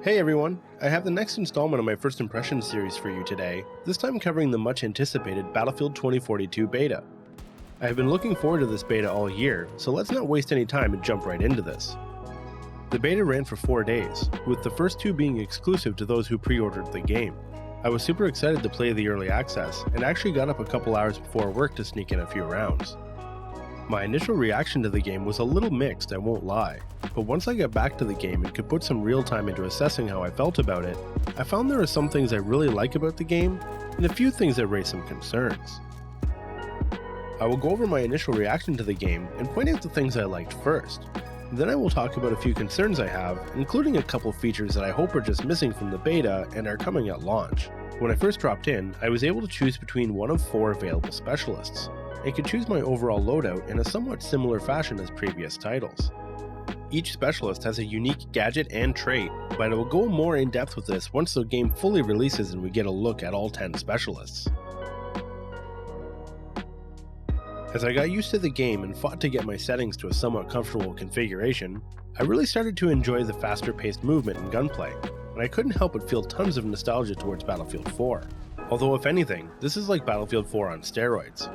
Hey everyone, I have the next installment of my First Impressions series for you today, this time covering the much anticipated Battlefield 2042 beta. I have been looking forward to this beta all year, so let's not waste any time and jump right into this. The beta ran for 4 days, with the first 2 being exclusive to those who pre-ordered the game. I was super excited to play the early access, and actually got up a couple hours before work to sneak in a few rounds. My initial reaction to the game was a little mixed, I won't lie, but once I got back to the game and could put some real time into assessing how I felt about it, I found there are some things I really like about the game, and a few things that raise some concerns. I will go over my initial reaction to the game and point out the things I liked first. Then I will talk about a few concerns I have, including a couple features that I hope are just missing from the beta and are coming at launch. When I first dropped in, I was able to choose between one of 4 available specialists, and could choose my overall loadout in a somewhat similar fashion as previous titles. Each specialist has a unique gadget and trait, but I will go more in depth with this once the game fully releases and we get a look at all 10 specialists. As I got used to the game and fought to get my settings to a somewhat comfortable configuration, I really started to enjoy the faster paced movement and gunplay, and I couldn't help but feel tons of nostalgia towards Battlefield 4. Although if anything, this is like Battlefield 4 on steroids.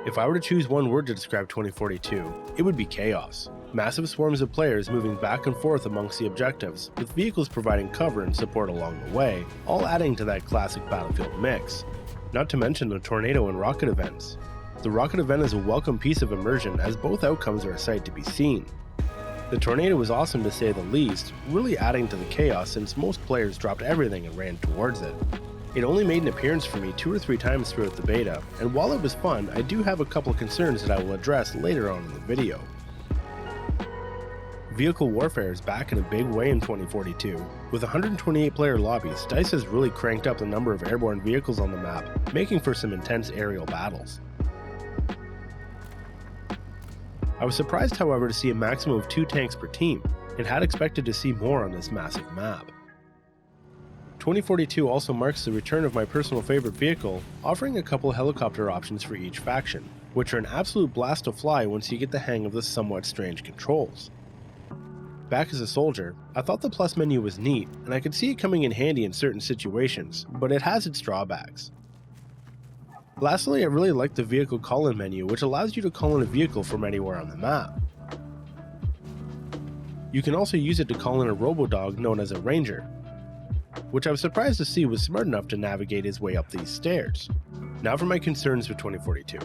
If I were to choose one word to describe 2042, it would be chaos. Massive swarms of players moving back and forth amongst the objectives, with vehicles providing cover and support along the way, all adding to that classic Battlefield mix. Not to mention the tornado and rocket events. The rocket event is a welcome piece of immersion, as both outcomes are a sight to be seen. The tornado was awesome to say the least, really adding to the chaos since most players dropped everything and ran towards it. It only made an appearance for me 2 or 3 times throughout the beta, and while it was fun, I do have a couple of concerns that I will address later on in the video. Vehicle warfare is back in a big way in 2042. With 128 player lobbies, DICE has really cranked up the number of airborne vehicles on the map, making for some intense aerial battles. I was surprised, however, to see a maximum of 2 tanks per team, and had expected to see more on this massive map. 2042 also marks the return of my personal favorite vehicle, offering a couple helicopter options for each faction, which are an absolute blast to fly once you get the hang of the somewhat strange controls. Back as a soldier, I thought the plus menu was neat, and I could see it coming in handy in certain situations, but it has its drawbacks. Lastly, I really like the vehicle call-in menu, which allows you to call in a vehicle from anywhere on the map. You can also use it to call in a robodog known as a ranger, which I was surprised to see was smart enough to navigate his way up these stairs. Now for my concerns with 2042.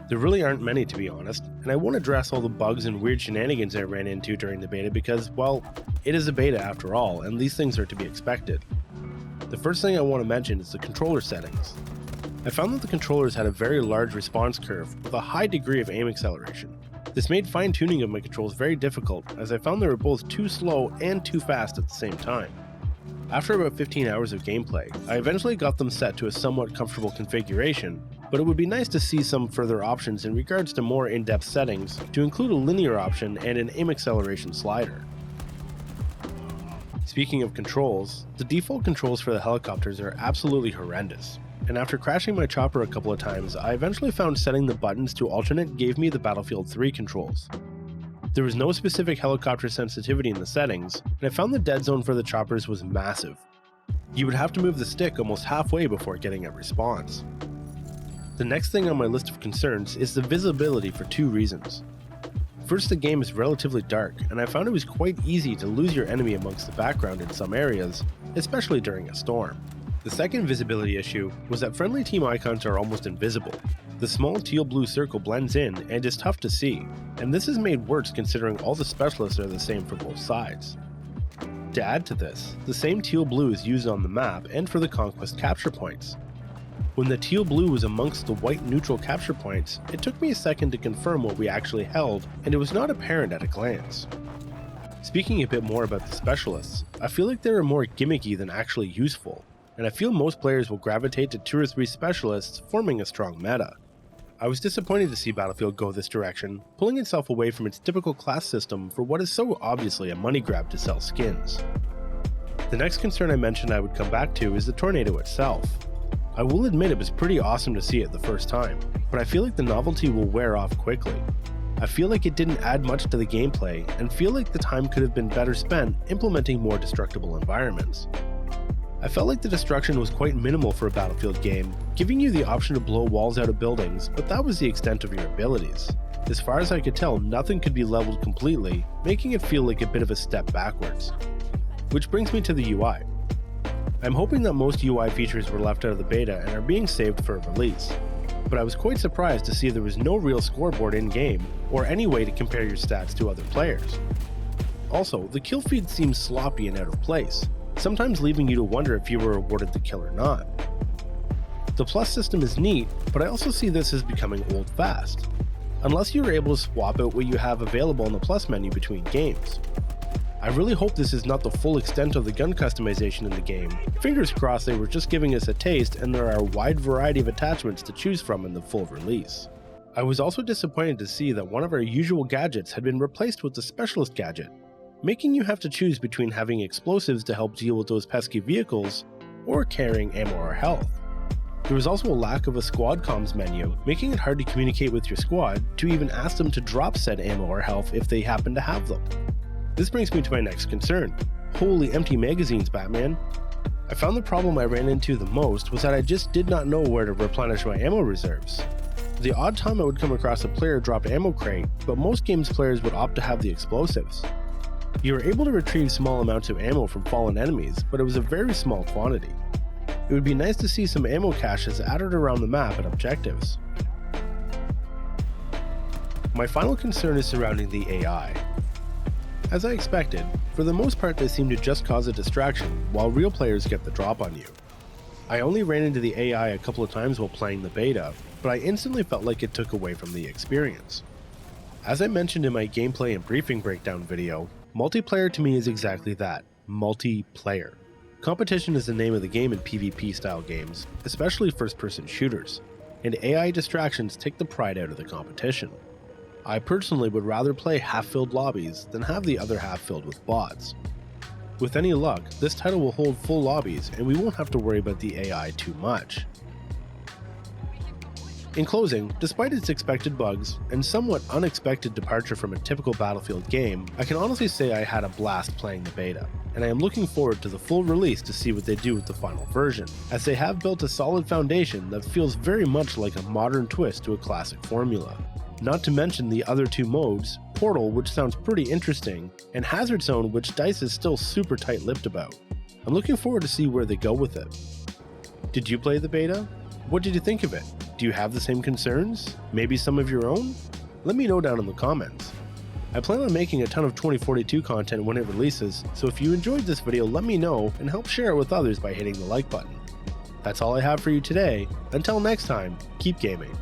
There really aren't many, to be honest, and I won't address all the bugs and weird shenanigans I ran into during the beta because, well, it is a beta after all, and these things are to be expected. The first thing I want to mention is the controller settings. I found that the controllers had a very large response curve with a high degree of aim acceleration. This made fine-tuning of my controls very difficult, as I found they were both too slow and too fast at the same time. After about 15 hours of gameplay, I eventually got them set to a somewhat comfortable configuration, but it would be nice to see some further options in regards to more in-depth settings to include a linear option and an aim acceleration slider. Speaking of controls, the default controls for the helicopters are absolutely horrendous, and after crashing my chopper a couple of times, I eventually found setting the buttons to alternate gave me the Battlefield 3 controls. There was no specific helicopter sensitivity in the settings, and I found the dead zone for the choppers was massive. You would have to move the stick almost halfway before getting a response. The next thing on my list of concerns is the visibility for 2 reasons. First, the game is relatively dark, and I found it was quite easy to lose your enemy amongst the background in some areas, especially during a storm. The second visibility issue was that friendly team icons are almost invisible. The small teal-blue circle blends in and is tough to see, and this is made worse considering all the specialists are the same for both sides. To add to this, the same teal-blue is used on the map and for the Conquest capture points. When the teal-blue was amongst the white neutral capture points, it took me a second to confirm what we actually held, and it was not apparent at a glance. Speaking a bit more about the specialists, I feel like they are more gimmicky than actually useful, and I feel most players will gravitate to 2 or 3 specialists, forming a strong meta. I was disappointed to see Battlefield go this direction, pulling itself away from its typical class system for what is so obviously a money grab to sell skins. The next concern I mentioned I would come back to is the tornado itself. I will admit it was pretty awesome to see it the first time, but I feel like the novelty will wear off quickly. I feel like it didn't add much to the gameplay and feel like the time could have been better spent implementing more destructible environments. I felt like the destruction was quite minimal for a Battlefield game, giving you the option to blow walls out of buildings, but that was the extent of your abilities. As far as I could tell, nothing could be leveled completely, making it feel like a bit of a step backwards. Which brings me to the UI. I'm hoping that most UI features were left out of the beta and are being saved for a release, but I was quite surprised to see there was no real scoreboard in-game, or any way to compare your stats to other players. Also, the kill feed seems sloppy and out of place, sometimes leaving you to wonder if you were awarded the kill or not. The plus system is neat, but I also see this as becoming old fast, unless you're able to swap out what you have available in the plus menu between games. I really hope this is not the full extent of the gun customization in the game. Fingers crossed they were just giving us a taste and there are a wide variety of attachments to choose from in the full release. I was also disappointed to see that one of our usual gadgets had been replaced with the Specialist gadget, making you have to choose between having explosives to help deal with those pesky vehicles, or carrying ammo or health. There was also a lack of a squad comms menu, making it hard to communicate with your squad to even ask them to drop said ammo or health if they happen to have them. This brings me to my next concern. Holy empty magazines, Batman. I found the problem I ran into the most was that I just did not know where to replenish my ammo reserves. The odd time I would come across a player dropped ammo crate, but most games players would opt to have the explosives. You were able to retrieve small amounts of ammo from fallen enemies, but it was a very small quantity. It would be nice to see some ammo caches added around the map at objectives. My final concern is surrounding the AI. As I expected, for the most part they seem to just cause a distraction while real players get the drop on you. I only ran into the AI a couple of times while playing the beta, but I instantly felt like it took away from the experience. As I mentioned in my gameplay and briefing breakdown video, multiplayer to me is exactly that, multiplayer. Competition is the name of the game in PvP style games, especially first-person shooters, and AI distractions take the pride out of the competition. I personally would rather play half-filled lobbies than have the other half filled with bots. With any luck, this title will hold full lobbies and we won't have to worry about the AI too much. In closing, despite its expected bugs and somewhat unexpected departure from a typical Battlefield game, I can honestly say I had a blast playing the beta, and I am looking forward to the full release to see what they do with the final version, as they have built a solid foundation that feels very much like a modern twist to a classic formula. Not to mention the other two modes, Portal, which sounds pretty interesting, and Hazard Zone, which DICE is still super tight-lipped about. I'm looking forward to see where they go with it. Did you play the beta? What did you think of it? Do you have the same concerns? Maybe some of your own? Let me know down in the comments. I plan on making a ton of 2042 content when it releases, so if you enjoyed this video, let me know and help share it with others by hitting the like button. That's all I have for you today. Until next time, keep gaming.